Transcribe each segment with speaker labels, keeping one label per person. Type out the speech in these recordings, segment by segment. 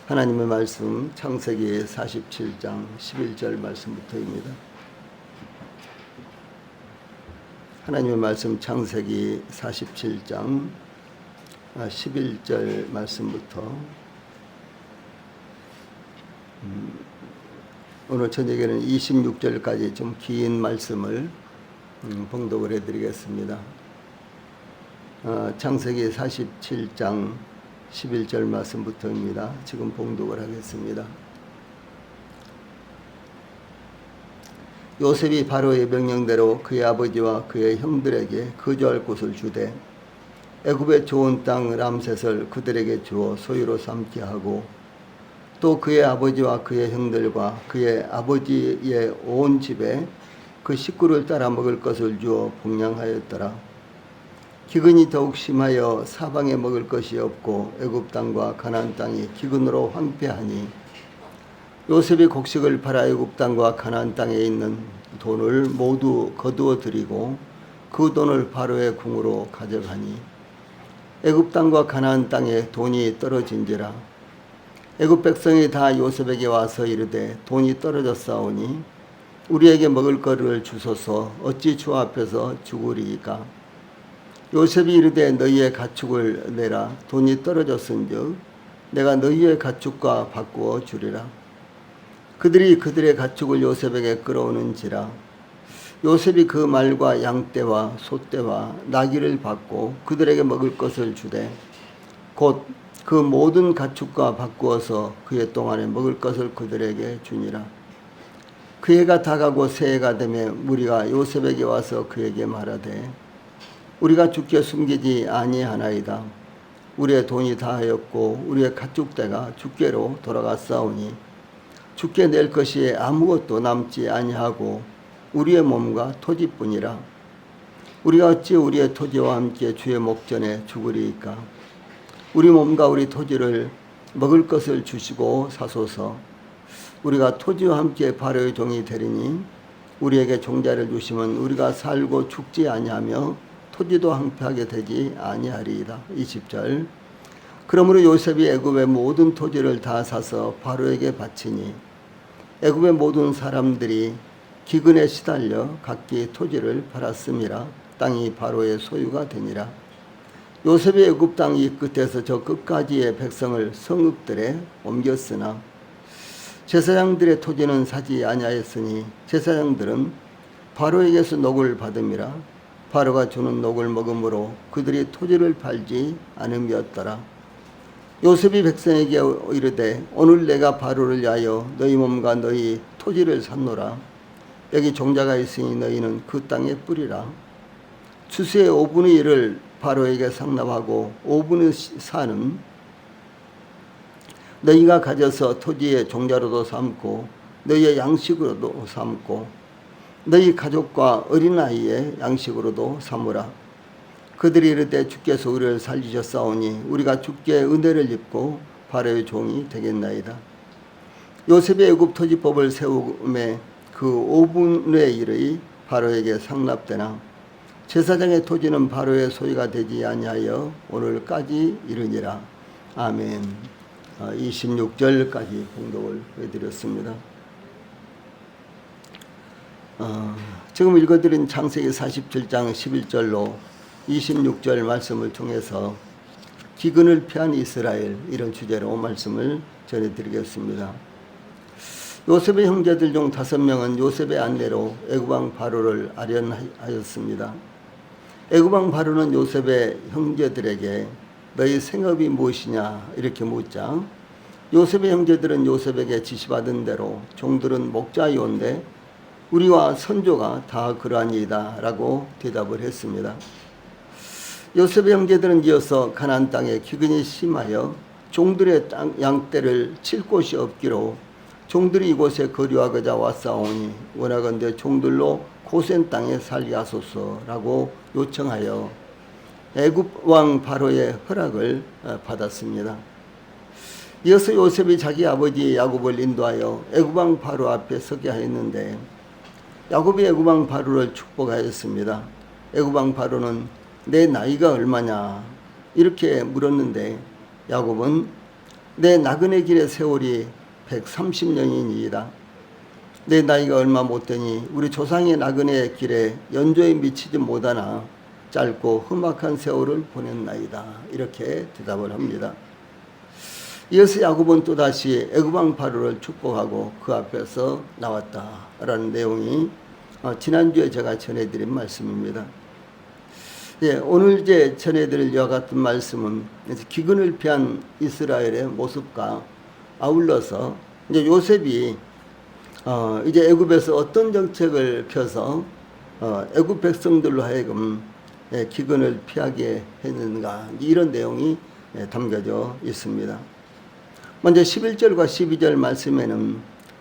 Speaker 1: 하나님의 말씀 창세기 47장 11절 말씀부터입니다. 하나님의 말씀 창세기 47장 11절 말씀부터 오늘 저녁에는 26절까지 좀 긴 말씀을 봉독을 해드리겠습니다. 창세기 47장 11절 말씀부터입니다. 지금 봉독을 하겠습니다. 요셉이 바로의 명령대로 그의 아버지와 그의 형들에게 거주할 곳을 주되 애굽의 좋은 땅 람셋을 그들에게 주어 소유로 삼게 하고 또 그의 아버지와 그의 형들과 그의 아버지의 온 집에 그 식구를 따라 먹을 것을 주어 복량하였더라. 기근이 더욱 심하여 사방에 먹을 것이 없고 애굽 땅과 가나안 땅이 기근으로 황폐하니 요셉이 곡식을 팔아 애굽 땅과 가나안 땅에 있는 돈을 모두 거두어 들이고 그 돈을 바로의 궁으로 가져가니 애굽 땅과 가나안 땅에 돈이 떨어진지라. 애굽 백성이 다 요셉에게 와서 이르되 돈이 떨어졌사오니 우리에게 먹을 것을 주소서. 어찌 주 앞에서 죽으리이까. 요셉이 이르되 너희의 가축을 내라. 돈이 떨어졌은즉 내가 너희의 가축과 바꾸어 주리라. 그들이 그들의 가축을 요셉에게 끌어오는지라. 요셉이 그 말과 양떼와 소떼와 나귀를 받고 그들에게 먹을 것을 주되 곧 그 모든 가축과 바꾸어서 그해 동안에 먹을 것을 그들에게 주니라. 그 해가 다가고 새해가 되매 무리가 요셉에게 와서 그에게 말하되 우리가 주께 숨기지 아니하나이다. 우리의 돈이 다하였고 우리의 가축대가 주께로 돌아갔사오니 주께 낼 것이 아무것도 남지 아니하고 우리의 몸과 토지뿐이라. 우리가 어찌 우리의 토지와 함께 주의 목전에 죽으리이까. 우리 몸과 우리 토지를 먹을 것을 주시고 사소서. 우리가 토지와 함께 바로의 종이 되리니 우리에게 종자를 주시면 우리가 살고 죽지 아니하며 토지도 황폐하게 되지 아니하리이다. 20절. 그러므로 요셉이 애굽의 모든 토지를 다 사서 바로에게 바치니 애굽의 모든 사람들이 기근에 시달려 각기 토지를 팔았음이라. 땅이 바로의 소유가 되니라. 요셉이 애굽 땅 이 끝에서 저 끝까지의 백성을 성읍들에 옮겼으나 제사장들의 토지는 사지 아니하였으니 제사장들은 바로에게서 녹을 받음이라. 바로가 주는 녹을 먹음으로 그들이 토지를 팔지 않음이었더라. 요셉이 백성에게 이르되 오늘 내가 바로를 위하여 너희 몸과 너희 토지를 샀노라. 여기 종자가 있으니 너희는 그 땅에 뿌리라. 추수의 5분의 1을 바로에게 상납하고 5분의 4는 너희가 가져서 토지의 종자로도 삼고 너희의 양식으로도 삼고 너희 가족과 어린아이의 양식으로도 삼으라. 그들이 이르되 주께서 우리를 살리셨사오니 우리가 주께 은혜를 입고 바로의 종이 되겠나이다. 요셉이 애굽 토지법을 세우매 그 5분의 1의 바로에게 상납되나 제사장의 토지는 바로의 소유가 되지 아니하여 오늘까지 이르니라. 아멘. 26절까지 봉독을 해드렸습니다. 지금 읽어드린 창세기 47장 11절로 26절 말씀을 통해서 기근을 피한 이스라엘, 이런 주제로 말씀을 전해드리겠습니다. 요셉의 형제들 중 5명은 요셉의 안내로 애굽왕 바로를 아련하였습니다. 애굽왕 바로는 요셉의 형제들에게 너희 생업이 무엇이냐 이렇게 묻자 요셉의 형제들은 요셉에게 지시받은 대로 종들은 목자이온데 우리와 선조가 다 그러하니이다 라고 대답을 했습니다. 요셉의 형제들은 이어서 가나안 땅에 기근이 심하여 종들의 양떼를 칠 곳이 없기로 종들이 이곳에 거류하고자 왔사오니 원하건대 종들로 고센 땅에 살게 하소서라고 요청하여 애굽 왕 바로의 허락을 받았습니다. 이어서 요셉이 자기 아버지 야곱을 인도하여 애굽 왕 바로 앞에 서게 하였는데 야곱이 애굽 왕 바로를 축복하였습니다. 애굽 왕 바로는 내 나이가 얼마냐 이렇게 물었는데 야곱은 내 나그네 길의 세월이 130년이니이다. 내 나이가 얼마 못되니 우리 조상의 나그네 길에 연조에 미치지 못하나 짧고 험악한 세월을 보냈나이다. 이렇게 대답을 합니다. 이어서 야곱은 또다시 애굽 왕 바로를 축복하고 그 앞에서 나왔다라는 내용이 지난주에 제가 전해드린 말씀입니다. 예, 오늘 이제 전해드릴 이와 같은 말씀은 기근을 피한 이스라엘의 모습과 아울러서 이제 요셉이 이제 애굽에서 어떤 정책을 펴서 애굽 백성들로 하여금 기근을 피하게 했는가, 이런 내용이 담겨져 있습니다. 먼저 11절과 12절 말씀에는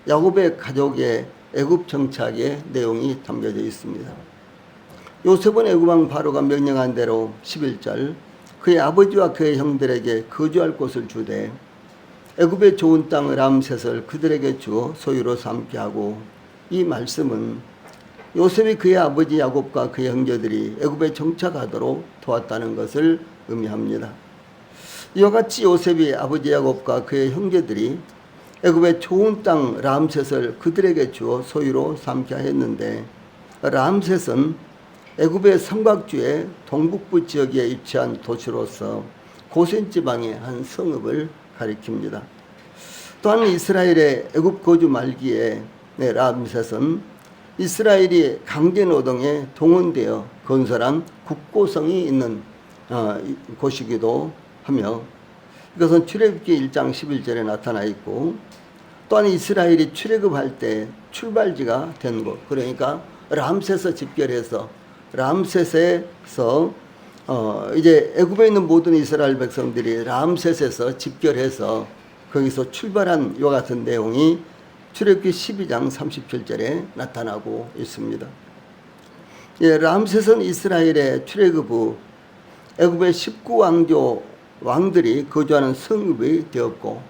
Speaker 1: 야곱의 가족의 애굽 정착의 내용이 담겨져 있습니다. 요셉은 애굽 왕 바로가 명령한 대로 11절 그의 아버지와 그의 형들에게 거주할 곳을 주되 애굽의 좋은 땅 람셋을 그들에게 주어 소유로 삼게 하고, 이 말씀은 요셉이 그의 아버지 야곱과 그의 형제들이 애굽에 정착하도록 도왔다는 것을 의미합니다. 이와 같이 요셉이 아버지 야곱과 그의 형제들이 애굽의 좋은 땅 람셋을 그들에게 주어 소유로 삼게 했는데, 람셋은 애굽의 삼각주의 동북부 지역에 위치한 도시로서 고센 지방의 한 성읍을 가리킵니다. 또한 이스라엘의 애굽 거주 말기에 람셋은 이스라엘이 강제 노동에 동원되어 건설한 국고성이 있는 곳이기도 하며, 이것은 출애굽기 1장 11절에 나타나 있고, 또한 이스라엘이 출애굽할 때 출발지가 된 곳, 그러니까 람셋에서 집결해서 람셋에서 이제 애굽에 있는 모든 이스라엘 백성들이 람셋에서 집결해서 거기서 출발한 이와 같은 내용이 출애굽기 12장 37절에 나타나고 있습니다. 예, 람셋은 이스라엘의 출애굽 후 애굽의 19왕조 왕들이 거주하는 성읍이 되었고,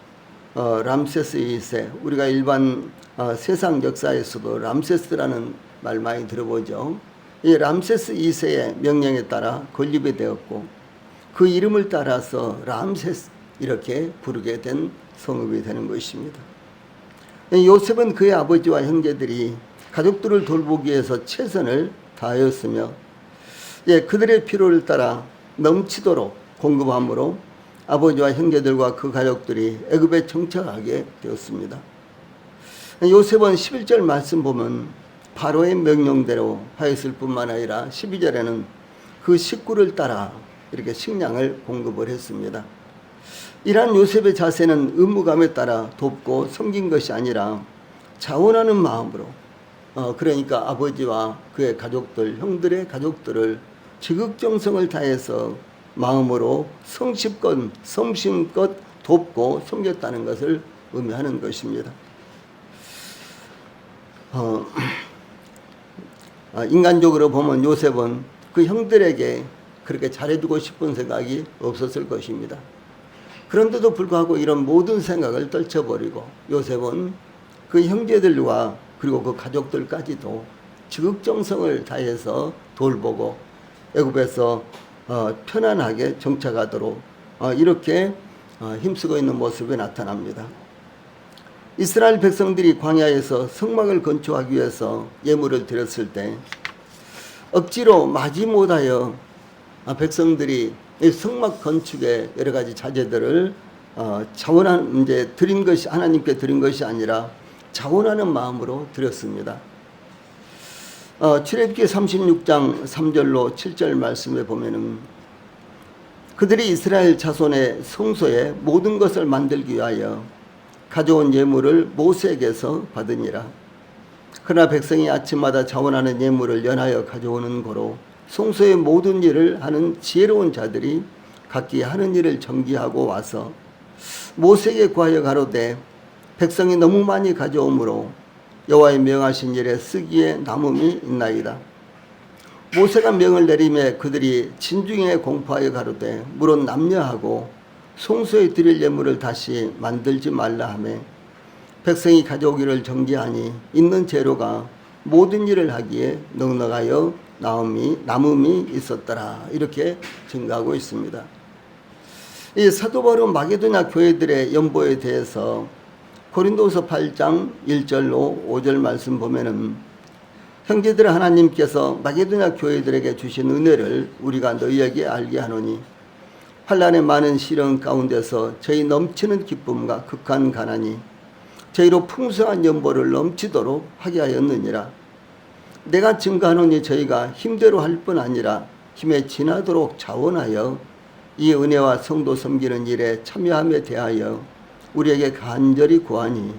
Speaker 1: 람세스 2세, 우리가 일반 세상 역사에서도 람세스라는 말 많이 들어보죠. 이 람세스 2세의 명령에 따라 건립이 되었고, 그 이름을 따라서 람세스 이렇게 부르게 된 성읍이 되는 것입니다. 요셉은 그의 아버지와 형제들이 가족들을 돌보기 위해서 최선을 다하였으며, 그들의 필요를 따라 넘치도록 공급함으로 아버지와 형제들과 그 가족들이 애굽에 정착하게 되었습니다. 요셉은 11절 말씀 보면 바로의 명령대로 하였을 뿐만 아니라 12절에는 그 식구를 따라 이렇게 식량을 공급을 했습니다. 이러한 요셉의 자세는 의무감에 따라 돕고 섬긴 것이 아니라 자원하는 마음으로, 그러니까 아버지와 그의 가족들, 형들의 가족들을 지극정성을 다해서 마음으로 성심껏 돕고 섬겼다는 것을 의미하는 것입니다. 인간적으로 보면 요셉은 그 형들에게 그렇게 잘해주고 싶은 생각이 없었을 것입니다. 그런데도 불구하고 이런 모든 생각을 떨쳐버리고 요셉은 그 형제들과 그리고 그 가족들까지도 지극정성을 다해서 돌보고 애굽에서 편안하게 정착하도록 이렇게 힘쓰고 있는 모습이 나타납니다. 이스라엘 백성들이 광야에서 성막을 건축하기 위해서 예물을 드렸을 때 억지로 마지못하여 백성들이 이 성막 건축의 여러 가지 자재들을 자원한 이제 드린 것이 하나님께 드린 것이 아니라 자원하는 마음으로 드렸습니다. 출애굽기 36장 3절로 7절 말씀에 보면은 그들이 이스라엘 자손의 성소에 모든 것을 만들기 위하여 가져온 예물을 모세에게서 받으니라. 그러나 백성이 아침마다 자원하는 예물을 연하여 가져오는 고로 성소의 모든 일을 하는 지혜로운 자들이 각기 하는 일을 정기하고 와서 모세에게 구하여 가로되 백성이 너무 많이 가져오므로 여호와의 명하신 일에 쓰기에 남음이 있나이다. 모세가 명을 내리매 그들이 진중에 공포하여 가로되 물은 남녀하고 성소에 드릴 예물을 다시 만들지 말라 하매 백성이 가져오기를 정기하니 있는 재료가 모든 일을 하기에 넉넉하여 남음이 있었더라. 이렇게 증가하고 있습니다. 이 사도 바울은 마게도냐 교회들의 연보에 대해서 고린도서 8장 1절로 5절 말씀 보면은 형제들 하나님께서 마게도냐 교회들에게 주신 은혜를 우리가 너희에게 알게 하노니 환난의 많은 시련 가운데서 저희 넘치는 기쁨과 극한 가난이 저희로 풍성한 연보를 넘치도록 하게 하였느니라. 내가 증거하노니 저희가 힘대로 할 뿐 아니라 힘에 지나도록 자원하여 이 은혜와 성도 섬기는 일에 참여함에 대하여 우리에게 간절히 구하니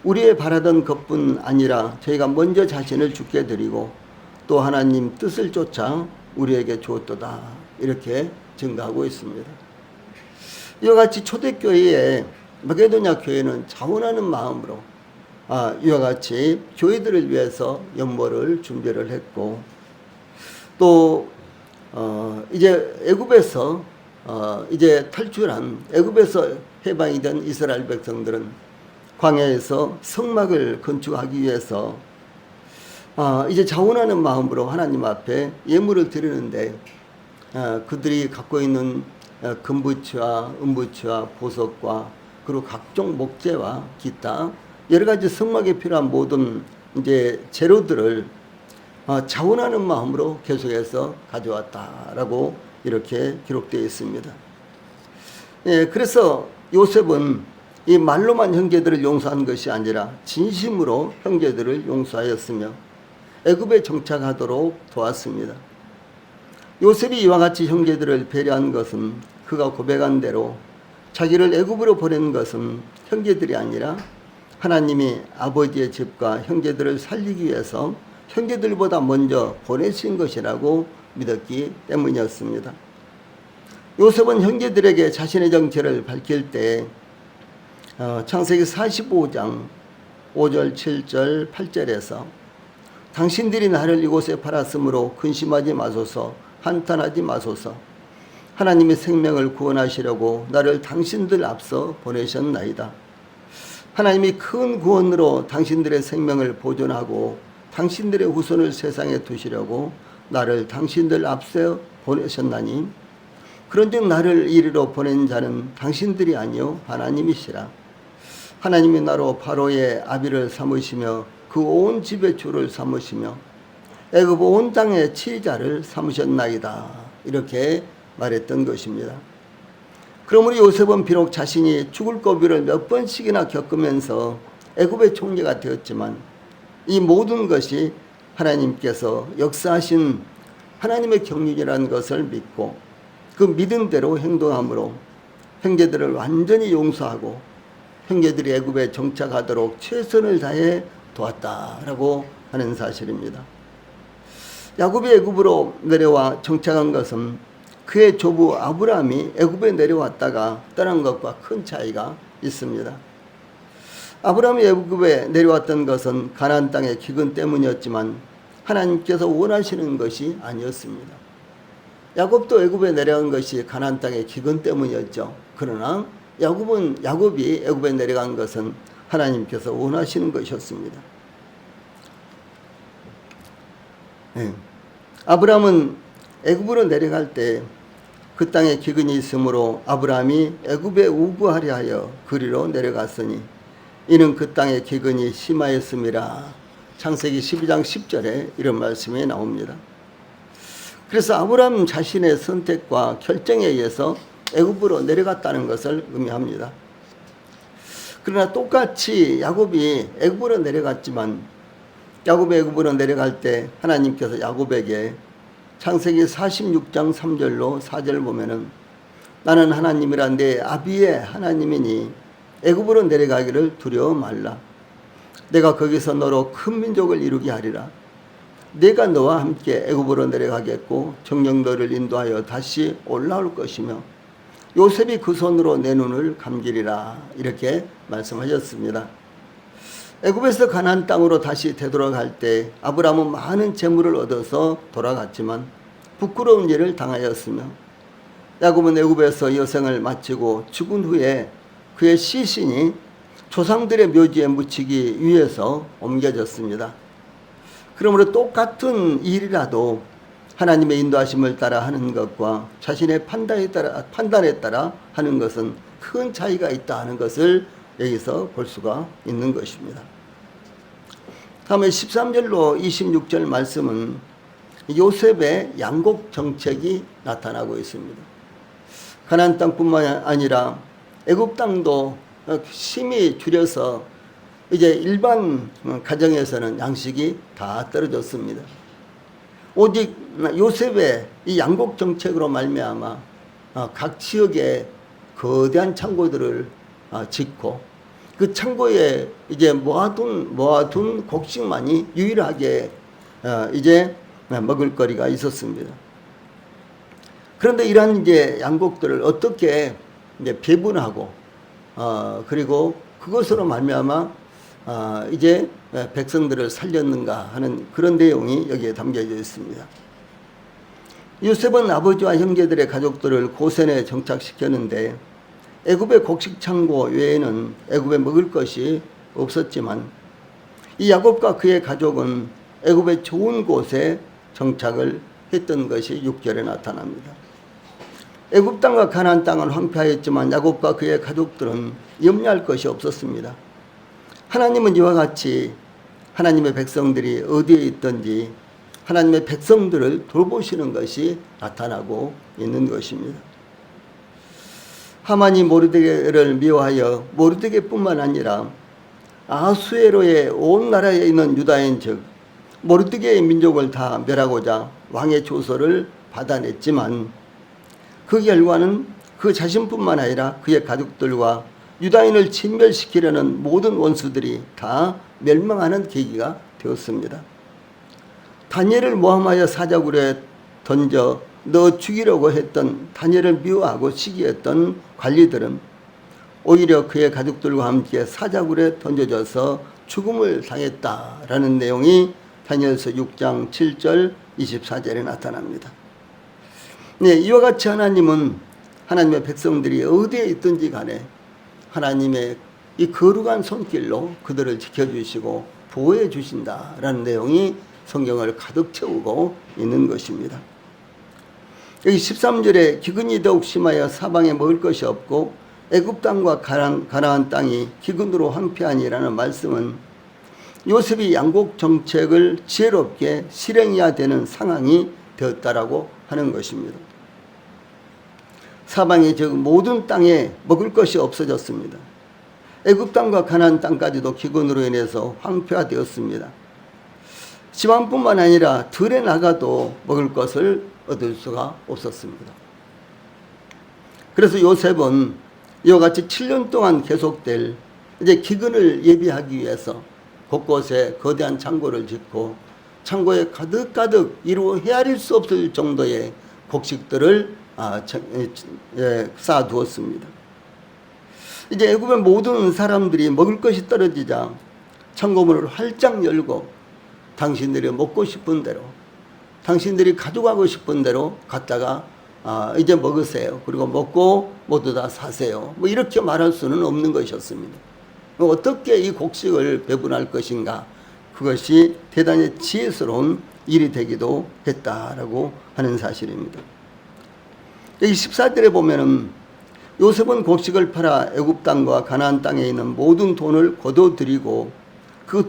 Speaker 1: 우리의 바라던 것뿐 아니라 저희가 먼저 자신을 주께 드리고 또 하나님 뜻을 쫓아 우리에게 주었도다. 이렇게 증거하고 있습니다. 이와 같이 초대교회에 마게도냐 교회는 자원하는 마음으로 이와 같이 교회들을 위해서 연보를 준비를 했고 또 이제 애굽에서 이제 탈출한 애굽에서 해방이 된 이스라엘 백성들은 광야에서 성막을 건축하기 위해서 이제 자원하는 마음으로 하나님 앞에 예물을 드리는데 그들이 갖고 있는 금부치와 은부치와 보석과 그리고 각종 목재와 기타 여러 가지 성막에 필요한 모든 이제 재료들을 자원하는 마음으로 계속해서 가져왔다라고 이렇게 기록되어 있습니다. 그래서 요셉은 이 말로만 형제들을 용서한 것이 아니라 진심으로 형제들을 용서하였으며 애굽에 정착하도록 도왔습니다. 요셉이 이와 같이 형제들을 배려한 것은 그가 고백한 대로 자기를 애굽으로 보낸 것은 형제들이 아니라 하나님이 아버지의 집과 형제들을 살리기 위해서 형제들보다 먼저 보내신 것이라고 믿었기 때문이었습니다. 요셉은 형제들에게 자신의 정체를 밝힐 때 창세기 45장 5절, 7절, 8절에서 당신들이 나를 이곳에 팔았으므로 근심하지 마소서, 한탄하지 마소서. 하나님이 생명을 구원하시려고 나를 당신들 앞서 보내셨나이다. 하나님이 큰 구원으로 당신들의 생명을 보존하고 당신들의 후손을 세상에 두시려고 나를 당신들 앞서 보내셨나니 그런즉 나를 이리로 보낸 자는 당신들이 아니요 하나님이시라. 하나님이 나로 바로의 아비를 삼으시며 그 온 집의 주를 삼으시며 애굽 온 땅의 치자를 삼으셨나이다. 이렇게 말했던 것입니다. 그러므로 요셉은 비록 자신이 죽을 고비를 몇 번씩이나 겪으면서 애굽의 총리가 되었지만 이 모든 것이 하나님께서 역사하신 하나님의 경륜이라는 것을 믿고 그 믿음대로 행동함으로 형제들을 완전히 용서하고 형제들이 애굽에 정착하도록 최선을 다해 도왔다라고 하는 사실입니다. 야곱이 애굽으로 내려와 정착한 것은 그의 조부 아브라함이 애굽에 내려왔다가 떠난 것과 큰 차이가 있습니다. 아브라함이 애굽에 내려왔던 것은 가나안 땅의 기근 때문이었지만 하나님께서 원하시는 것이 아니었습니다. 야곱도 애굽에 내려간 것이 가나안 땅의 기근 때문이었죠. 그러나 야곱이 애굽에 내려간 것은 하나님께서 원하시는 것이었습니다. 아브라함은 애굽으로 내려갈 때 그 땅에 기근이 있으므로 아브라함이 애굽에 우구하려 하여 그리로 내려갔으니 이는 그 땅에 기근이 심하였음이라. 창세기 12장 10절에 이런 말씀이 나옵니다. 그래서 아브라함 자신의 선택과 결정에 의해서 애굽으로 내려갔다는 것을 의미합니다. 그러나 똑같이 야곱이 애굽으로 내려갔지만 야곱이 애굽으로 내려갈 때 하나님께서 야곱에게 창세기 46장 3절로 4절 보면은 나는 하나님이라 내 아비의 하나님이니 애굽으로 내려가기를 두려워 말라. 내가 거기서 너로 큰 민족을 이루게 하리라. 내가 너와 함께 애굽으로 내려가겠고 정녕 너를 인도하여 다시 올라올 것이며 요셉이 그 손으로 내 눈을 감기리라. 이렇게 말씀하셨습니다. 애굽에서 가나안 땅으로 다시 되돌아갈 때 아브라함은 많은 재물을 얻어서 돌아갔지만 부끄러운 일을 당하였으며 야곱은 애굽에서 여생을 마치고 죽은 후에 그의 시신이 조상들의 묘지에 묻히기 위해서 옮겨졌습니다. 그러므로 똑같은 일이라도 하나님의 인도하심을 따라 하는 것과 자신의 판단에 따라 하는 것은 큰 차이가 있다 하는 것을 여기서 볼 수가 있는 것입니다. 다음에 13절로 26절 말씀은 요셉의 양곡 정책이 나타나고 있습니다. 가나안 땅뿐만 아니라 애굽 땅도 심히 줄여서 이제 일반 가정에서는 양식이 다 떨어졌습니다. 오직 요셉의 이 양곡 정책으로 말미암아 각 지역에 거대한 창고들을 짓고 그 창고에 이제 모아둔 곡식만이 유일하게 이제 먹을거리가 있었습니다. 그런데 이러한 이제 양곡들을 어떻게 이제 배분하고 그리고 그것으로 말미암아 이제 백성들을 살렸는가 하는 그런 내용이 여기에 담겨져 있습니다. 요셉은 아버지와 형제들의 가족들을 고센에 정착시켰는데 애굽의 곡식 창고 외에는 애굽에 먹을 것이 없었지만 이 야곱과 그의 가족은 애굽의 좋은 곳에 정착을 했던 것이 6절에 나타납니다. 애굽 땅과 가나안 땅은 황폐하였지만 야곱과 그의 가족들은 염려할 것이 없었습니다. 하나님은 이와 같이 하나님의 백성들이 어디에 있든지 하나님의 백성들을 돌보시는 것이 나타나고 있는 것입니다. 하만이 모르드게를 미워하여 모르드게뿐만 아니라 아수에로의 온 나라에 있는 유다인 즉 모르드게의 민족을 다 멸하고자 왕의 조서를 받아냈지만 그 결과는 그 자신뿐만 아니라 그의 가족들과 유다인을 진멸시키려는 모든 원수들이 다 멸망하는 계기가 되었습니다. 다니엘을 모함하여 사자굴에 던져 넣어 죽이려고 했던 다니엘을 미워하고 시기했던 관리들은 오히려 그의 가족들과 함께 사자굴에 던져져서 죽음을 당했다라는 내용이 다니엘서 6장 7절 24절에 나타납니다. 네, 이와 같이 하나님은 하나님의 백성들이 어디에 있든지 간에 하나님의 이 거룩한 손길로 그들을 지켜주시고 보호해 주신다라는 내용이 성경을 가득 채우고 있는 것입니다. 여기 13절에 기근이 더욱 심하여 사방에 먹을 것이 없고 애굽 땅과 가나안 땅이 기근으로 황폐하니라는 말씀은 요셉이 양곡 정책을 지혜롭게 실행해야 되는 상황이 되었다라고 하는 것입니다. 사방에 즉 모든 땅에 먹을 것이 없어졌습니다. 애굽 땅과 가나안 땅까지도 기근으로 인해서 황폐화되었습니다. 집안뿐만 아니라 들에 나가도 먹을 것을 얻을 수가 없었습니다. 그래서 요셉은 이와 같이 7년 동안 계속될 이제 기근을 예비하기 위해서 곳곳에 거대한 창고를 짓고 창고에 가득가득 이루 헤아릴 수 없을 정도의 곡식들을 쌓아두었습니다. 이제 애굽의 모든 사람들이 먹을 것이 떨어지자 창고문을 활짝 열고 당신들이 먹고 싶은 대로 당신들이 가져가고 싶은 대로 갖다가 이제 먹으세요. 그리고 먹고 모두 다 사세요. 뭐 이렇게 말할 수는 없는 것이었습니다. 어떻게 이 곡식을 배분할 것인가, 그것이 대단히 지혜스러운 일이 되기도 했다라고 하는 사실입니다. 여기 14절에 보면은 요셉은 곡식을 팔아 애굽 땅과 가나안 땅에 있는 모든 돈을 거둬들이고 그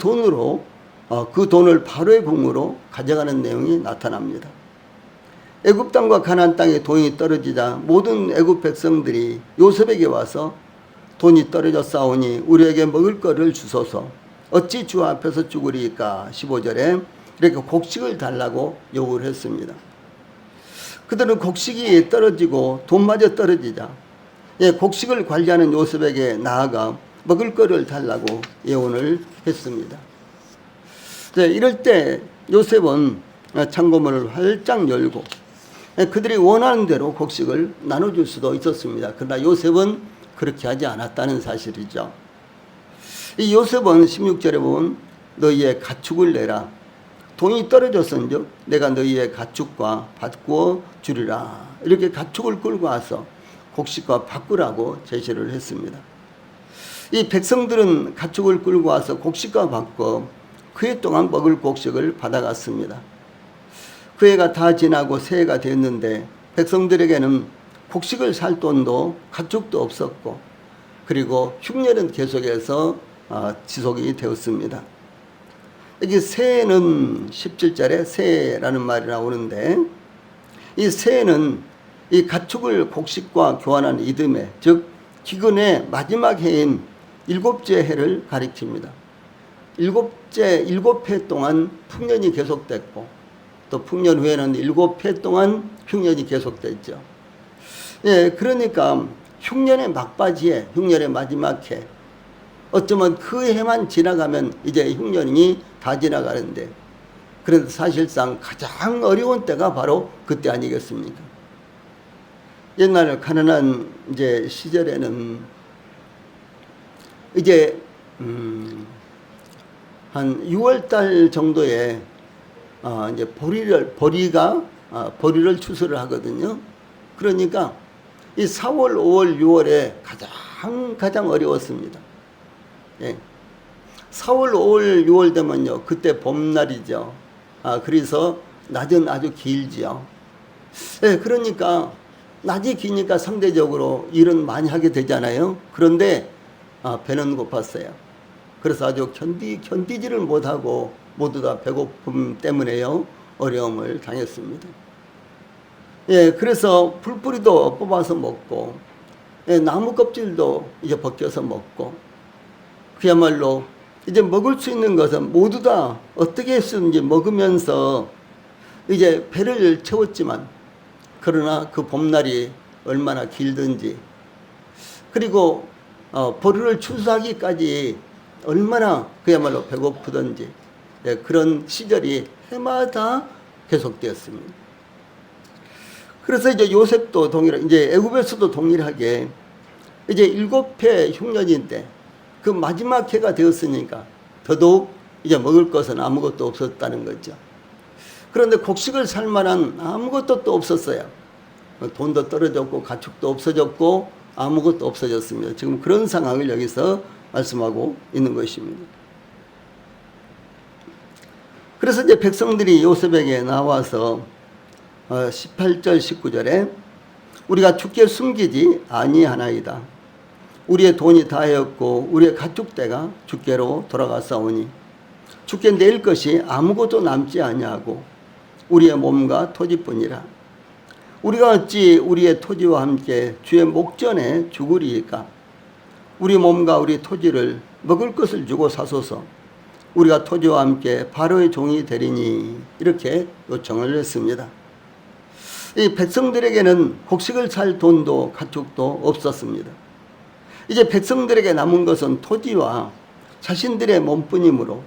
Speaker 1: 돈을 바로의 궁으로 가져가는 내용이 나타납니다. 애굽 땅과 가나안 땅에 돈이 떨어지자 모든 애굽 백성들이 요셉에게 와서 돈이 떨어져 싸우니 우리에게 먹을 것을 주소서 어찌 주 앞에서 죽으리까 15절에 이렇게 곡식을 달라고 요구를 했습니다. 그들은 곡식이 떨어지고 돈마저 떨어지자 곡식을 관리하는 요셉에게 나아가 먹을 것을 달라고 예언을 했습니다. 이럴 때 요셉은 창고문을 활짝 열고 그들이 원하는 대로 곡식을 나눠줄 수도 있었습니다. 그러나 요셉은 그렇게 하지 않았다는 사실이죠. 이 요셉은 16절에 보면 너희의 가축을 내라. 돈이 떨어졌은즉 내가 너희의 가축과 바꾸어 주리라. 이렇게 가축을 끌고 와서 곡식과 바꾸라고 제시를 했습니다. 이 백성들은 가축을 끌고 와서 곡식과 바꿔 그해 동안 먹을 곡식을 받아갔습니다. 그 해가 다 지나고 새해가 됐는데 백성들에게는 곡식을 살 돈도 가축도 없었고, 그리고 흉년은 계속해서 지속이 되었습니다. 여기 새해는 17절에 새해라는 말이 나오는데, 이 새해는 이 가축을 곡식과 교환하는 이듬해, 즉 기근의 마지막 해인 일곱째 해를 가리킵니다. 일곱 해 동안 풍년이 계속됐고, 또 풍년 후에는 7해 동안 흉년이 계속됐죠. 예, 그러니까 흉년의 막바지에, 흉년의 마지막 해, 어쩌면 그 해만 지나가면 이제 흉년이 다 지나가는데, 그런데 사실상 가장 어려운 때가 바로 그때 아니겠습니까? 옛날 가난한 이제 시절에는 이제 한 6월달 정도에 이제 보리를 추수를 하거든요. 그러니까 이 4월, 5월, 6월에 가장 어려웠습니다. 예. 4월, 5월, 6월 되면요, 그때 봄날이죠. 그래서 낮은 아주 길지요. 예, 그러니까 낮이 기니까 상대적으로 일은 많이 하게 되잖아요. 그런데 배는 고팠어요. 그래서 아주 견디지를 못하고 모두 다 배고픔 때문에요, 어려움을 당했습니다. 예, 그래서 풀뿌리도 뽑아서 먹고, 예, 나무 껍질도 이제 벗겨서 먹고, 그야말로 이제 먹을 수 있는 것은 모두 다 어떻게 했든지 먹으면서 이제 배를 채웠지만, 그러나 그 봄날이 얼마나 길든지, 그리고 보리를 추수하기까지 얼마나 그야말로 배고프든지, 예, 그런 시절이 해마다 계속되었습니다. 그래서 이제 요셉도 이제 애굽에서도 동일하게 이제 7해 흉년인데 그 마지막 해가 되었으니까 더더욱 이제 먹을 것은 아무것도 없었다는 거죠. 그런데 곡식을 살 만한 아무것도 또 없었어요. 돈도 떨어졌고 가축도 없어졌고 아무것도 없어졌습니다. 지금 그런 상황을 여기서 말씀하고 있는 것입니다. 그래서 이제 백성들이 요셉에게 나와서 18절 19절에 우리가 주께 숨기지 아니하나이다. 우리의 돈이 다하였고 우리의 가축대가 주께로 돌아갔사오니 주께 낼 것이 아무것도 남지 아니하고 우리의 몸과 토지뿐이라. 우리가 어찌 우리의 토지와 함께 주의 목전에 죽으리이까. 우리 몸과 우리 토지를 먹을 것을 주고 사소서. 우리가 토지와 함께 바로의 종이 되리니. 이렇게 요청을 했습니다. 이 백성들에게는 곡식을 살 돈도 가축도 없었습니다. 이제 백성들에게 남은 것은 토지와 자신들의 몸뿐이므로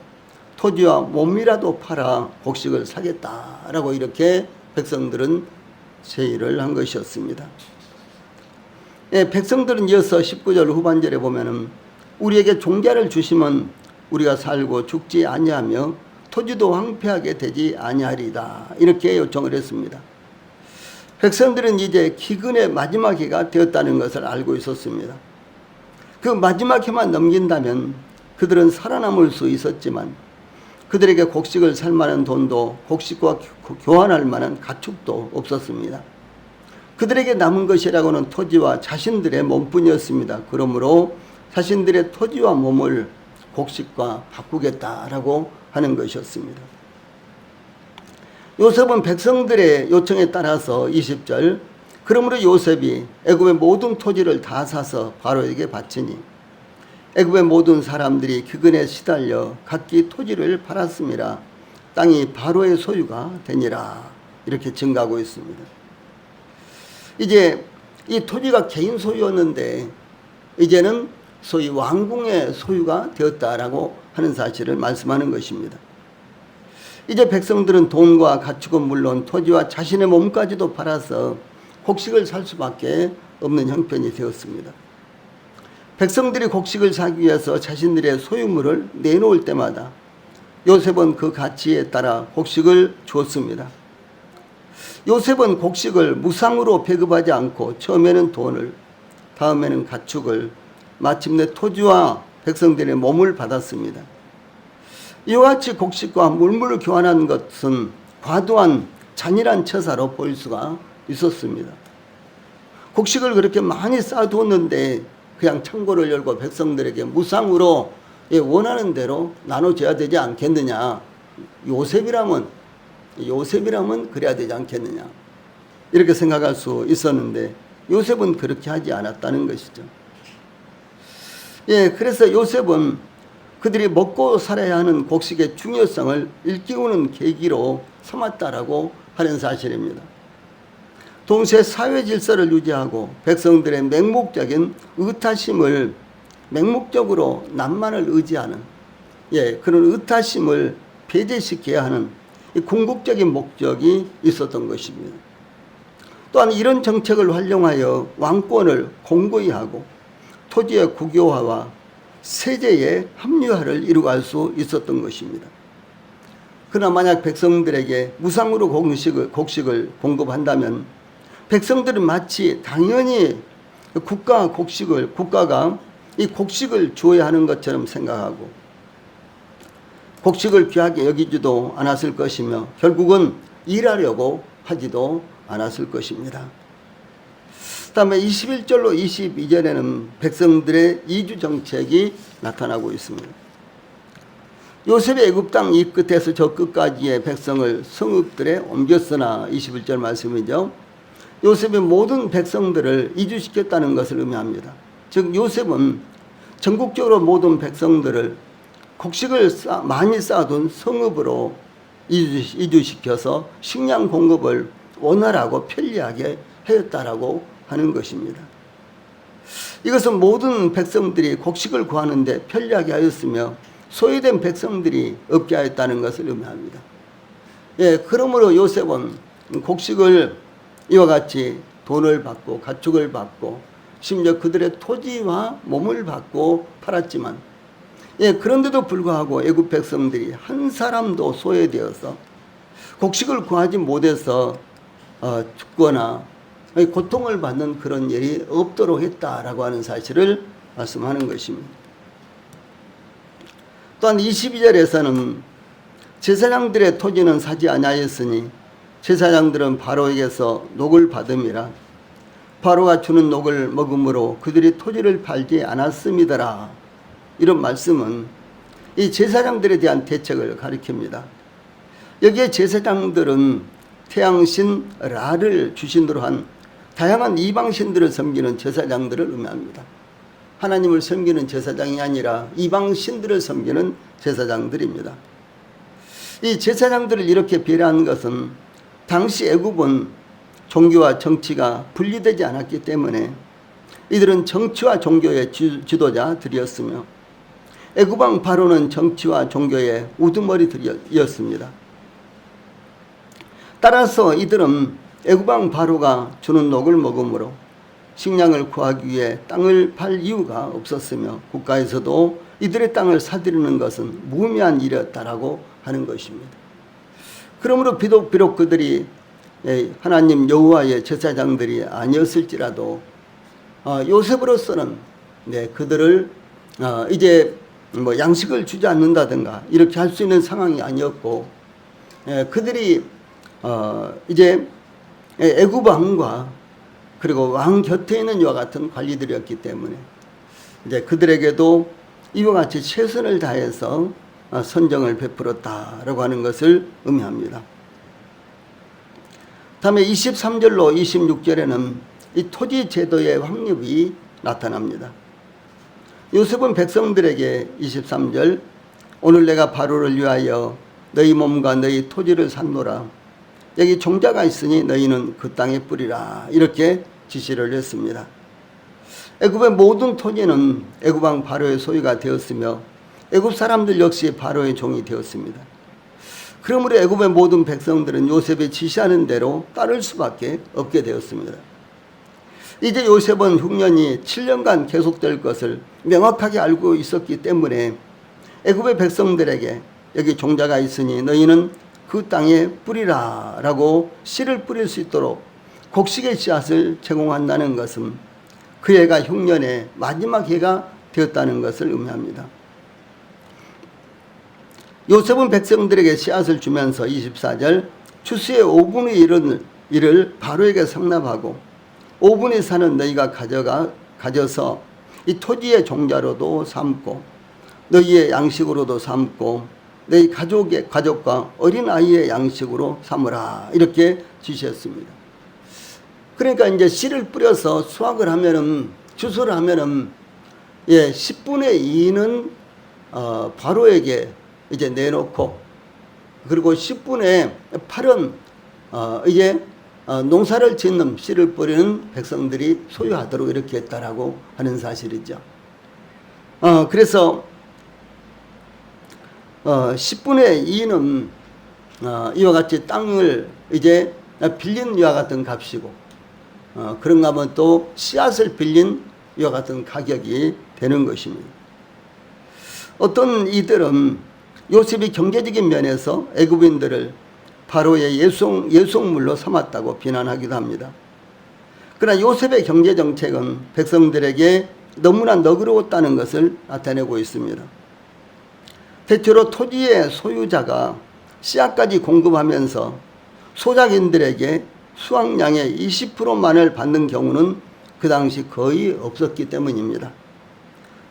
Speaker 1: 토지와 몸이라도 팔아 곡식을 사겠다라고 이렇게 백성들은 제의를 한 것이었습니다. 예, 백성들은 이어서 19절 후반절에 보면은 우리에게 종자를 주시면 우리가 살고 죽지 아니하며 토지도 황폐하게 되지 아니하리다. 이렇게 요청을 했습니다. 백성들은 이제 기근의 마지막 해가 되었다는 것을 알고 있었습니다. 그 마지막 해만 넘긴다면 그들은 살아남을 수 있었지만 그들에게 곡식을 살 만한 돈도 곡식과 교환할 만한 가축도 없었습니다. 그들에게 남은 것이라고는 토지와 자신들의 몸뿐이었습니다. 그러므로 자신들의 토지와 몸을 곡식과 바꾸겠다라고 하는 것이었습니다. 요셉은 백성들의 요청에 따라서 20절 그러므로 요셉이 애굽의 모든 토지를 다 사서 바로에게 바치니 애굽의 모든 사람들이 기근에 시달려 각기 토지를 팔았음이라. 땅이 바로의 소유가 되니라. 이렇게 증가하고 있습니다. 이제 이 토지가 개인 소유였는데 이제는 소위 왕궁의 소유가 되었다라고 하는 사실을 말씀하는 것입니다. 이제 백성들은 돈과 가축은 물론 토지와 자신의 몸까지도 팔아서 곡식을 살 수밖에 없는 형편이 되었습니다. 백성들이 곡식을 사기 위해서 자신들의 소유물을 내놓을 때마다 요셉은 그 가치에 따라 곡식을 주었습니다. 요셉은 곡식을 무상으로 배급하지 않고 처음에는 돈을, 다음에는 가축을, 마침내 토지와 백성들의 몸을 받았습니다. 이와 같이 곡식과 물물을 교환한 것은 과도한 잔인한 처사로 보일 수가 있었습니다. 곡식을 그렇게 많이 쌓아두었는데 그냥 창고를 열고 백성들에게 무상으로 원하는 대로 나눠줘야 되지 않겠느냐. 요셉이라면 그래야 되지 않겠느냐. 이렇게 생각할 수 있었는데 요셉은 그렇게 하지 않았다는 것이죠. 그래서 요셉은 그들이 먹고 살아야 하는 곡식의 중요성을 일깨우는 계기로 삼았다라고 하는 사실입니다. 동시에 사회 질서를 유지하고 백성들의 맹목적인 의타심을 맹목적으로 남만을 의지하는 그런 의타심을 배제시켜야 하는 궁극적인 목적이 있었던 것입니다. 또한 이런 정책을 활용하여 왕권을 공고히 하고 토지의 국유화와 세제의 합리화를 이루어갈 수 있었던 것입니다. 그러나 만약 백성들에게 무상으로 곡식을 공급한다면 백성들은 마치 당연히 국가가 이 곡식을 주어야 하는 것처럼 생각하고 곡식을 귀하게 여기지도 않았을 것이며 결국은 일하려고 하지도 않았을 것입니다. 다음에 21절로 22절에는 백성들의 이주 정책이 나타나고 있습니다. 요셉의 애굽 땅 이 끝에서 저 끝까지의 백성을 성읍들에 옮겼으나 21절 말씀이죠. 요셉의 모든 백성들을 이주시켰다는 것을 의미합니다. 즉 요셉은 전국적으로 모든 백성들을 곡식을 많이 쌓아둔 성읍으로 이주시켜서 식량 공급을 원활하고 편리하게 하였다라고 하는 것입니다. 이것은 모든 백성들이 곡식을 구하는데 편리하게 하였으며 소외된 백성들이 없게 하였다는 것을 의미합니다. 그러므로 요셉은 곡식을 이와 같이 돈을 받고 가축을 받고 심지어 그들의 토지와 몸을 받고 팔았지만 그런데도 불구하고 애굽 백성들이 한 사람도 소외되어서 곡식을 구하지 못해서 죽거나 고통을 받는 그런 일이 없도록 했다라고 하는 사실을 말씀하는 것입니다. 또한 22절에서는 제사장들의 토지는 사지 아니하였으니 제사장들은 바로에게서 녹을 받음이라 바로가 주는 녹을 먹음으로 그들이 토지를 팔지 않았음이더라. 이런 말씀은 이 제사장들에 대한 대책을 가리킵니다. 여기에 제사장들은 태양신 라를 주신으로 한 다양한 이방신들을 섬기는 제사장들을 의미합니다. 하나님을 섬기는 제사장이 아니라 이방신들을 섬기는 제사장들입니다. 이 제사장들을 이렇게 배려한 것은 당시 애굽은 종교와 정치가 분리되지 않았기 때문에 이들은 정치와 종교의 지도자들이었으며 애굽 왕 바로는 정치와 종교의 우두머리들이었습니다. 따라서 이들은 애굽 왕 바로가 주는 녹을 먹음으로 식량을 구하기 위해 땅을 팔 이유가 없었으며 국가에서도 이들의 땅을 사들이는 것은 무의미한 일이었다라고 하는 것입니다. 그러므로 비록 그들이 하나님 여호와의 제사장들이 아니었을지라도 요셉으로서는 그들을 이제 뭐 양식을 주지 않는다든가 이렇게 할 수 있는 상황이 아니었고 그들이 이제 애굽 왕과 그리고 왕 곁에 있는 이와 같은 관리들이었기 때문에 이제 그들에게도 이와 같이 최선을 다해서 선정을 베풀었다라고 하는 것을 의미합니다. 다음에 23절로 26절에는 이 토지 제도의 확립이 나타납니다. 요셉은 백성들에게 23절 오늘 내가 바로를 위하여 너희 몸과 너희 토지를 샀노라. 여기 종자가 있으니 너희는 그 땅에 뿌리라. 이렇게 지시를 했습니다. 애굽의 모든 토지는 애굽 왕 바로의 소유가 되었으며 애굽 사람들 역시 바로의 종이 되었습니다. 그러므로 애굽의 모든 백성들은 요셉이 지시하는 대로 따를 수밖에 없게 되었습니다. 이제 요셉은 흉년이 7년간 계속될 것을 명확하게 알고 있었기 때문에 애굽의 백성들에게 여기 종자가 있으니 너희는 그 땅에 뿌리라 라고 씨를 뿌릴 수 있도록 곡식의 씨앗을 제공한다는 것은 그 해가 흉년의 마지막 해가 되었다는 것을 의미합니다. 요셉은 백성들에게 씨앗을 주면서 24절 추수의 5분의 1을 이를 바로에게 상납하고 5분의 4는 너희가 가져서 이 토지의 종자로도 삼고 너희의 양식으로도 삼고 너희 가족과 어린아이의 양식으로 삼으라 이렇게 지시했습니다. 그러니까 이제 씨를 뿌려서 수확을 하면은 추수를 하면은 10분의 2는 바로에게 이제 내놓고 그리고 10분의 8은 이제 농사를 짓는 씨를 뿌리는 백성들이 소유하도록 이렇게 했다라고 하는 사실이죠. 그래서 10분의 2는 이와 같이 땅을 이제 빌린 이와 같은 값이고 그런가 하면 또 씨앗을 빌린 이와 같은 가격이 되는 것입니다. 어떤 이들은 요셉이 경제적인 면에서 애굽인들을 바로의 예속물로 삼았다고 비난하기도 합니다. 그러나 요셉의 경제정책은 백성들에게 너무나 너그러웠다는 것을 나타내고 있습니다. 대체로 토지의 소유자가 씨앗까지 공급하면서 소작인들에게 수확량의 20%만을 받는 경우는 그 당시 거의 없었기 때문입니다.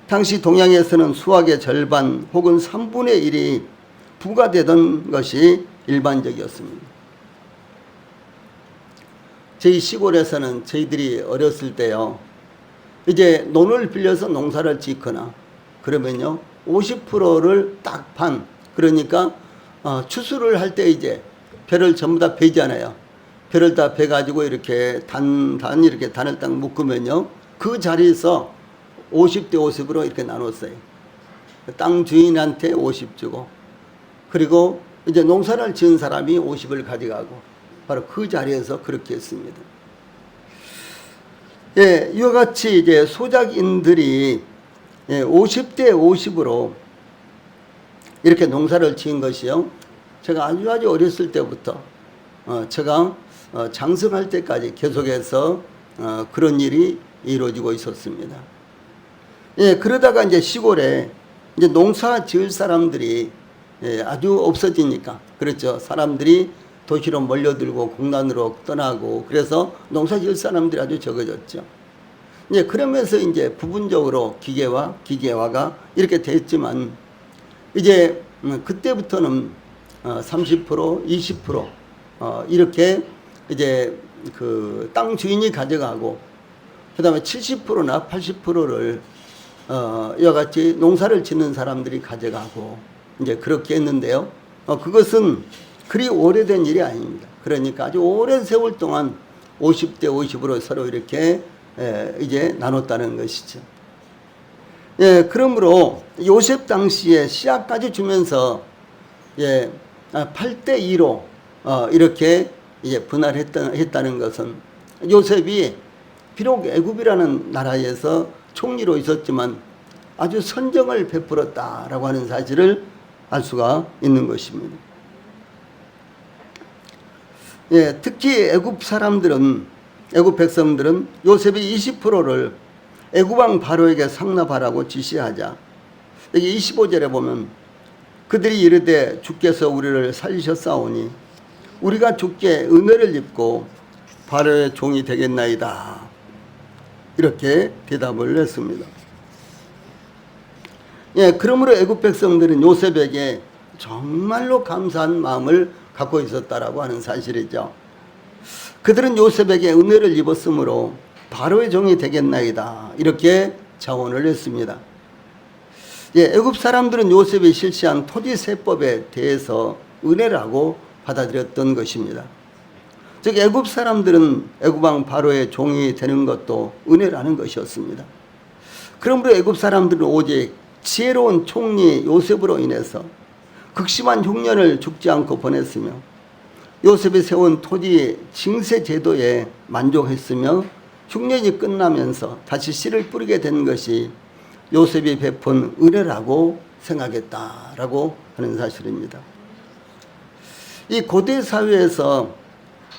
Speaker 1: 당시 동양에서는 수확의 절반 혹은 3분의 1이 부과되던 것이 일반적이었습니다. 저희 시골에서는 저희들이 어렸을 때요, 이제 논을 빌려서 농사를 짓거나 그러면요 50%를 딱 판, 그러니까 추수를 할 때 이제 벼를 전부 다 베잖아요. 벼를 다 베가지고 이렇게 이렇게 단을 딱 묶으면요 그 자리에서 50대 50으로 이렇게 나눴어요. 땅 주인한테 50 주고 그리고 이제 농사를 지은 사람이 50을 가져가고 바로 그 자리에서 그렇게 했습니다. 이와 같이 이제 소작인들이 50대 50으로 이렇게 농사를 지은 것이요. 제가 아주 어렸을 때부터 제가 장성할 때까지 계속해서 그런 일이 이루어지고 있었습니다. 그러다가 이제 시골에 이제 농사 지을 사람들이 아주 없어지니까, 그렇죠. 사람들이 도시로 몰려들고 공단으로 떠나고 그래서 농사 지을 사람들이 아주 적어졌죠. 그러면서 이제 부분적으로 기계화가 이렇게 됐지만 이제 그때부터는 30%, 20% 이렇게 이제 그 땅 주인이 가져가고 그다음에 70%나 80%를 이와 같이 농사를 짓는 사람들이 가져가고 이제 그렇게 했는데요. 그것은 그리 오래된 일이 아닙니다. 그러니까 아주 오랜 세월 동안 50대 50으로 서로 이렇게 이제 나눴다는 것이죠. 그러므로 요셉 당시에 씨앗까지 주면서 8대 2로 이렇게 이제 분할했다는 것은 요셉이 비록 애굽이라는 나라에서 총리로 있었지만 아주 선정을 베풀었다라고 하는 사실을 알 수가 있는 것입니다. 특히 애굽 백성들은 요셉이 20%를 애굽왕 바로에게 상납하라고 지시하자 여기 25절에 보면 그들이 이르되 주께서 우리를 살리셨사오니 우리가 주께 은혜를 입고 바로의 종이 되겠나이다. 이렇게 대답을 했습니다. 그러므로 애굽 백성들은 요셉에게 정말로 감사한 마음을 갖고 있었다라고 하는 사실이죠. 그들은 요셉에게 은혜를 입었으므로 바로의 종이 되겠나이다. 이렇게 자원을 했습니다. 애굽 사람들은 요셉이 실시한 토지세법에 대해서 은혜라고 받아들였던 것입니다. 즉 애굽 사람들은 애굽왕 바로의 종이 되는 것도 은혜라는 것이었습니다. 그러므로 애굽 사람들은 오직 지혜로운 총리 요셉으로 인해서 극심한 흉년을 죽지 않고 보냈으며 요셉이 세운 토지 징세 제도에 만족했으며 흉년이 끝나면서 다시 씨를 뿌리게 된 것이 요셉이 베푼 은혜라고 생각했다라고 하는 사실입니다. 이 고대 사회에서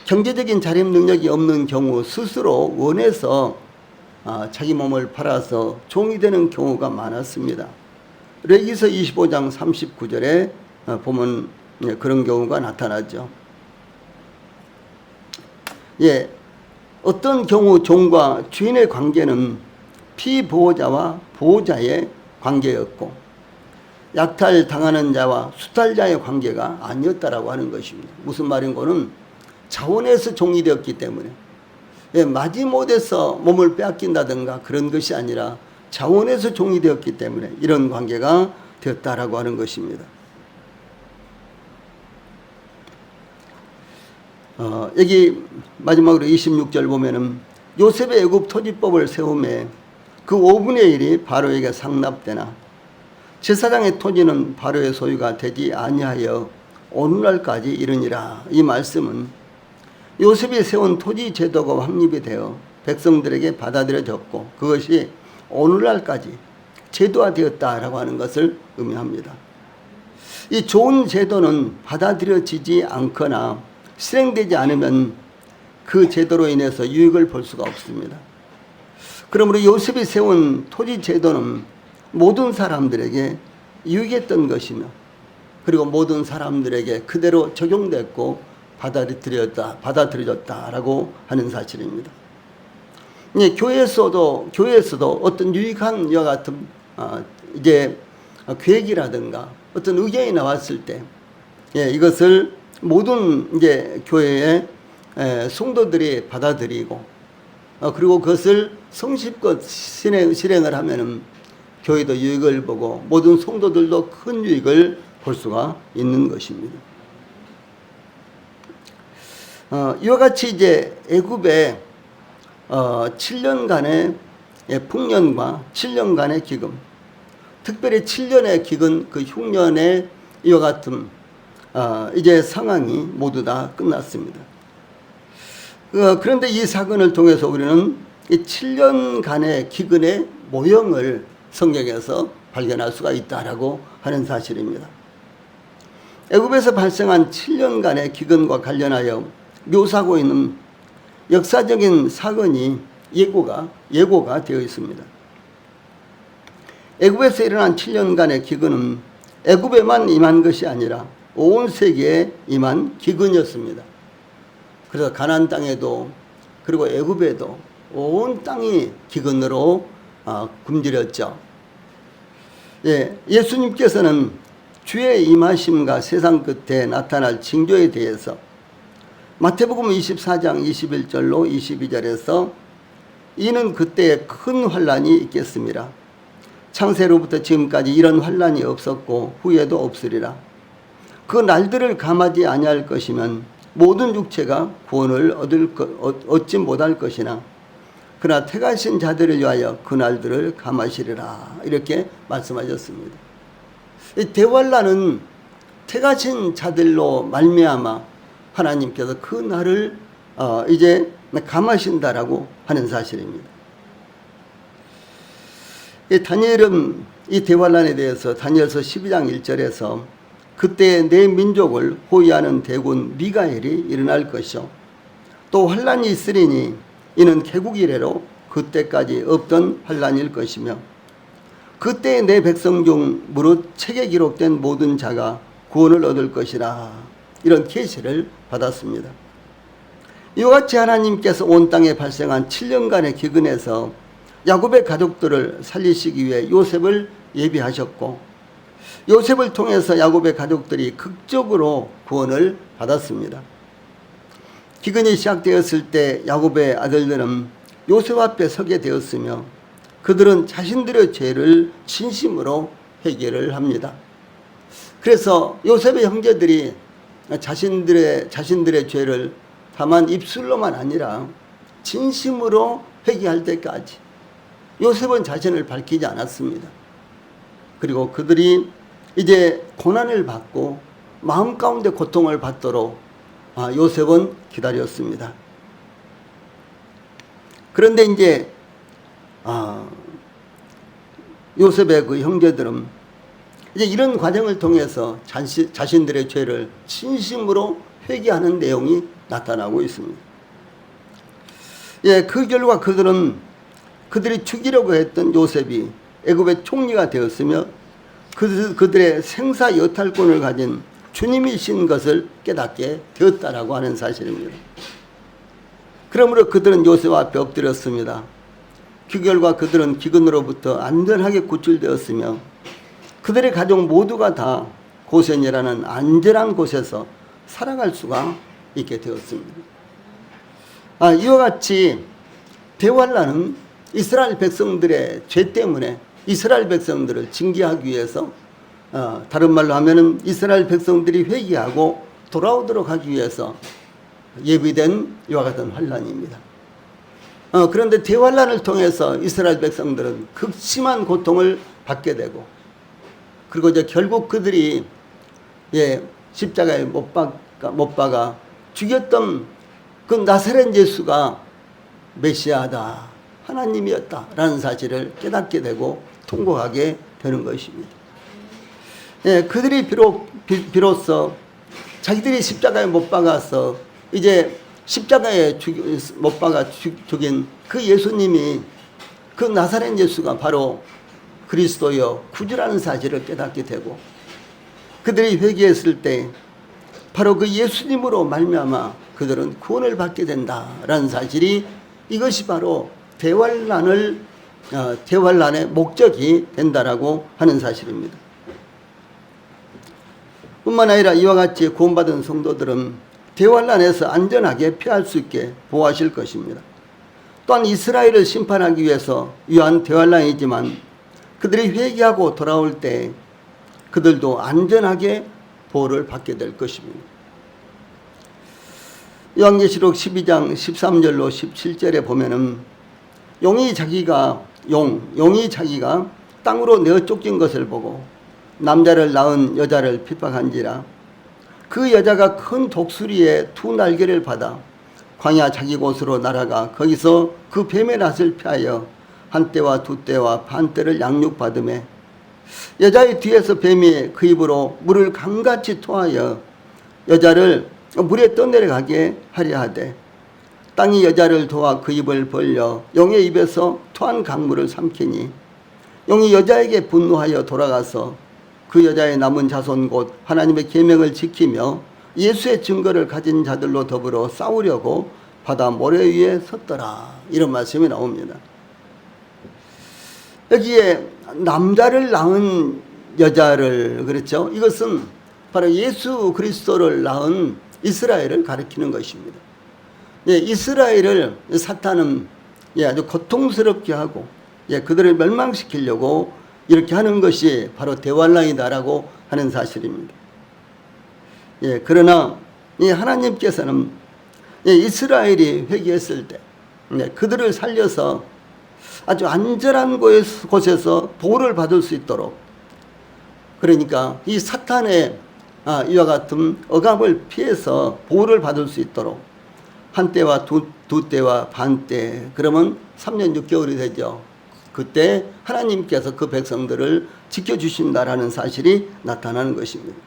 Speaker 1: 경제적인 자립 능력이 없는 경우 스스로 원해서 자기 몸을 팔아서 종이 되는 경우가 많았습니다. 레위기서 25장 39절에 보면 그런 경우가 나타나죠. 예, 어떤 경우 종과 주인의 관계는 피보호자와 보호자의 관계였고 약탈당하는 자와 수탈자의 관계가 아니었다라고 하는 것입니다. 무슨 말인고는 자원해서 종이 되었기 때문에, 예, 마지못해서 몸을 빼앗긴다든가 그런 것이 아니라 자원해서 종이 되었기 때문에 이런 관계가 되었다라고 하는 것입니다. 여기 마지막으로 26절 보면은 요셉의 애굽 토지법을 세우매 그 5분의 1이 바로에게 상납되나 제사장의 토지는 바로의 소유가 되지 아니하여 오늘날까지 이르니라. 이 말씀은 요셉이 세운 토지 제도가 확립이 되어 백성들에게 받아들여졌고 그것이 오늘날까지 제도화되었다라고 하는 것을 의미합니다. 이 좋은 제도는 받아들여지지 않거나 실행되지 않으면 그 제도로 인해서 유익을 볼 수가 없습니다. 그러므로 요셉이 세운 토지 제도는 모든 사람들에게 유익했던 것이며 그리고 모든 사람들에게 그대로 적용됐고 받아들여졌다라고 하는 사실입니다. 교회에서도 어떤 유익한 이와 같은 이제 계획이라든가 어떤 의견이 나왔을 때 이것을 모든 이제 교회의 성도들이 받아들이고 그리고 그것을 성실껏 실행을 하면은 교회도 유익을 보고 모든 성도들도 큰 유익을 볼 수가 있는 것입니다. 이와 같이 이제 애굽의 7년간의 풍년과 7년간의 기근, 특별히 7년의 기근, 그 흉년의 이와 같은 이제 상황이 모두 다 끝났습니다. 그런데 이 사건을 통해서 우리는 이 7년간의 기근의 모형을 성경에서 발견할 수가 있다라고 하는 사실입니다. 애굽에서 발생한 7년간의 기근과 관련하여 묘사하고 있는 역사적인 사건이 예고가 되어 있습니다. 애굽에서 일어난 7년간의 기근은 애굽에만 임한 것이 아니라 온 세계에 임한 기근이었습니다. 그래서 가나안 땅에도 그리고 애굽에도 온 땅이 기근으로 굶주렸죠. 예수님께서는 주의 임하심과 세상 끝에 나타날 징조에 대해서 마태복음 24장 21절로 22절에서 이는 그때에 큰 환란이 있겠습니다. 창세로부터 지금까지 이런 환란이 없었고 후에도 없으리라. 그 날들을 감하지 아니할 것이면 모든 육체가 구원을 얻지 못할 것이나 그러나 택하신 자들을 위하여 그 날들을 감하시리라. 이렇게 말씀하셨습니다. 이 대환란은 택하신 자들로 말미암아 하나님께서 그 날을 이제 감하신다라고 하는 사실입니다. 다니엘은 이 대환란에 대해서 다니엘서 12장 1절에서 그때 내 민족을 호위하는 대군 미가엘이 일어날 것이요 또 환란이 있으리니 이는 개국 이래로 그때까지 없던 환란일 것이며 그때 내 백성 중 무릇 책에 기록된 모든 자가 구원을 얻을 것이라. 이런 계시를 받았습니다. 이와 같이 하나님께서 온 땅에 발생한 7년간의 기근에서 야곱의 가족들을 살리시기 위해 요셉을 예비하셨고 요셉을 통해서 야곱의 가족들이 극적으로 구원을 받았습니다. 기근이 시작되었을 때 야곱의 아들들은 요셉 앞에 서게 되었으며 그들은 자신들의 죄를 진심으로 회개를 합니다. 그래서 요셉의 형제들이 자신들의 죄를 다만 입술로만 아니라 진심으로 회개할 때까지 요셉은 자신을 밝히지 않았습니다. 그리고 그들이 이제 고난을 받고 마음 가운데 고통을 받도록 요셉은 기다렸습니다. 그런데 이제 요셉의 그 형제들은 이제 이런 과정을 통해서 자신들의 죄를 진심으로 회개하는 내용이 나타나고 있습니다. 그 결과 그들이 죽이려고 했던 요셉이 애굽의 총리가 되었으며 그들의 생사 여탈권을 가진 주님이신 것을 깨닫게 되었다라고 하는 사실입니다. 그러므로 그들은 요셉 앞에 엎드렸습니다. 그 결과 그들은 기근으로부터 안전하게 구출되었으며 그들의 가족 모두가 다 고센이라는 안전한 곳에서 살아갈 수가 있게 되었습니다. 이와 같이 대환란은 이스라엘 백성들의 죄 때문에 이스라엘 백성들을 징계하기 위해서, 다른 말로 하면은 이스라엘 백성들이 회개하고 돌아오도록 하기 위해서 예비된 이와 같은 환란입니다. 그런데 대환란을 통해서 이스라엘 백성들은 극심한 고통을 받게 되고, 그리고 이제 결국 그들이 십자가에 못 박아 죽였던 그 나사렛 예수가 메시아다, 하나님이었다라는 사실을 깨닫게 되고 통곡하게 되는 것입니다. 그들이 비로소 자기들이 십자가에 못 박아서 이제 십자가에 못 박아 죽인 그 예수님이, 그 나사렛 예수가 바로 그리스도여 구주라는 사실을 깨닫게 되고, 그들이 회개했을 때 바로 그 예수님으로 말미암아 그들은 구원을 받게 된다라는 사실이, 이것이 바로 대환란의 목적이 된다라고 하는 사실입니다. 뿐만 아니라 이와 같이 구원받은 성도들은 대환란에서 안전하게 피할 수 있게 보호하실 것입니다. 또한 이스라엘을 심판하기 위해서 위한 대환란이지만 그들이 회개하고 돌아올 때 그들도 안전하게 보호를 받게 될 것입니다. 요한계시록 12장 13절로 17절에 보면은 용이 자기가 땅으로 내어 쫓긴 것을 보고 남자를 낳은 여자를 핍박한지라. 그 여자가 큰 독수리의 두 날개를 받아 광야 자기 곳으로 날아가 거기서 그 뱀의 낯을 피하여 한 때와 두 때와 반 때를 양육받으매, 여자의 뒤에서 뱀이 그 입으로 물을 강같이 토하여 여자를 물에 떠내려가게 하려 하되, 땅이 여자를 도와 그 입을 벌려 용의 입에서 토한 강물을 삼키니, 용이 여자에게 분노하여 돌아가서 그 여자의 남은 자손 곧 하나님의 계명을 지키며 예수의 증거를 가진 자들로 더불어 싸우려고 바다 모래 위에 섰더라. 이런 말씀이 나옵니다. 여기에 남자를 낳은 여자를, 그렇죠? 이것은 바로 예수 그리스도를 낳은 이스라엘을 가리키는 것입니다. 이스라엘을 사탄은 아주 고통스럽게 하고 그들을 멸망시키려고 이렇게 하는 것이 바로 대환란이다라고 하는 사실입니다. 그러나 하나님께서는 이스라엘이 회개했을 때 그들을 살려서 아주 안전한 곳에서 보호를 받을 수 있도록, 그러니까 이 사탄의 이와 같은 억압을 피해서 보호를 받을 수 있도록 한 때와 두 때와 반 때, 그러면 3년 6개월이 되죠. 그때 하나님께서 그 백성들을 지켜주신다라는 사실이 나타나는 것입니다.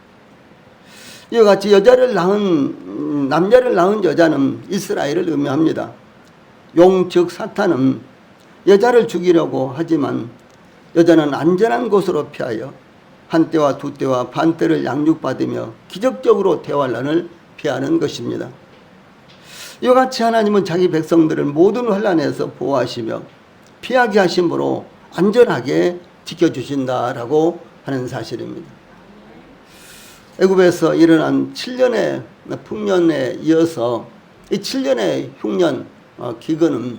Speaker 1: 이와 같이 남자를 낳은 여자는 이스라엘을 의미합니다. 용 즉 사탄은 여자를 죽이려고 하지만 여자는 안전한 곳으로 피하여 한 때와 두 때와 반 때를 양육받으며 기적적으로 대환란을 피하는 것입니다. 이와 같이 하나님은 자기 백성들을 모든 환란에서 보호하시며 피하게 하심으로 안전하게 지켜주신다라고 하는 사실입니다. 애굽에서 일어난 7년의 풍년에 이어서 이 7년의 흉년, 기근은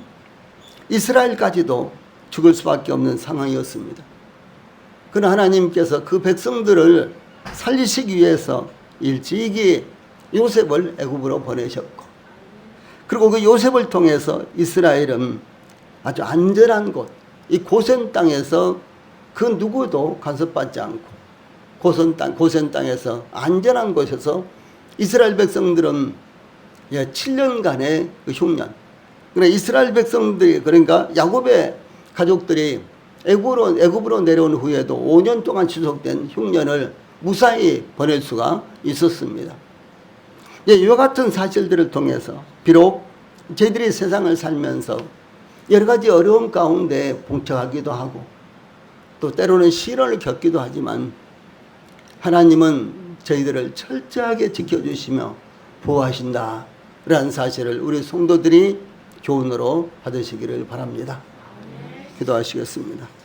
Speaker 1: 이스라엘까지도 죽을 수밖에 없는 상황이었습니다. 그러나 하나님께서 그 백성들을 살리시기 위해서 일찍이 요셉을 애굽으로 보내셨고, 그리고 그 요셉을 통해서 이스라엘은 아주 안전한 곳, 이 고센 땅에서 그 누구도 간섭받지 않고 고센 땅에서 안전한 곳에서 이스라엘 백성들은 7년간의 그 흉년, 그러니까 이스라엘 백성들이, 그러니까 야곱의 가족들이 애굽으로 내려온 후에도 5년 동안 지속된 흉년을 무사히 보낼 수가 있었습니다. 이와 같은 사실들을 통해서 비록 저희들이 세상을 살면서 여러 가지 어려움 가운데 봉착하기도 하고 또 때로는 시련을 겪기도 하지만 하나님은 저희들을 철저하게 지켜주시며 보호하신다라는 사실을 우리 성도들이 교훈으로 받으시기를 바랍니다. 기도하시겠습니다.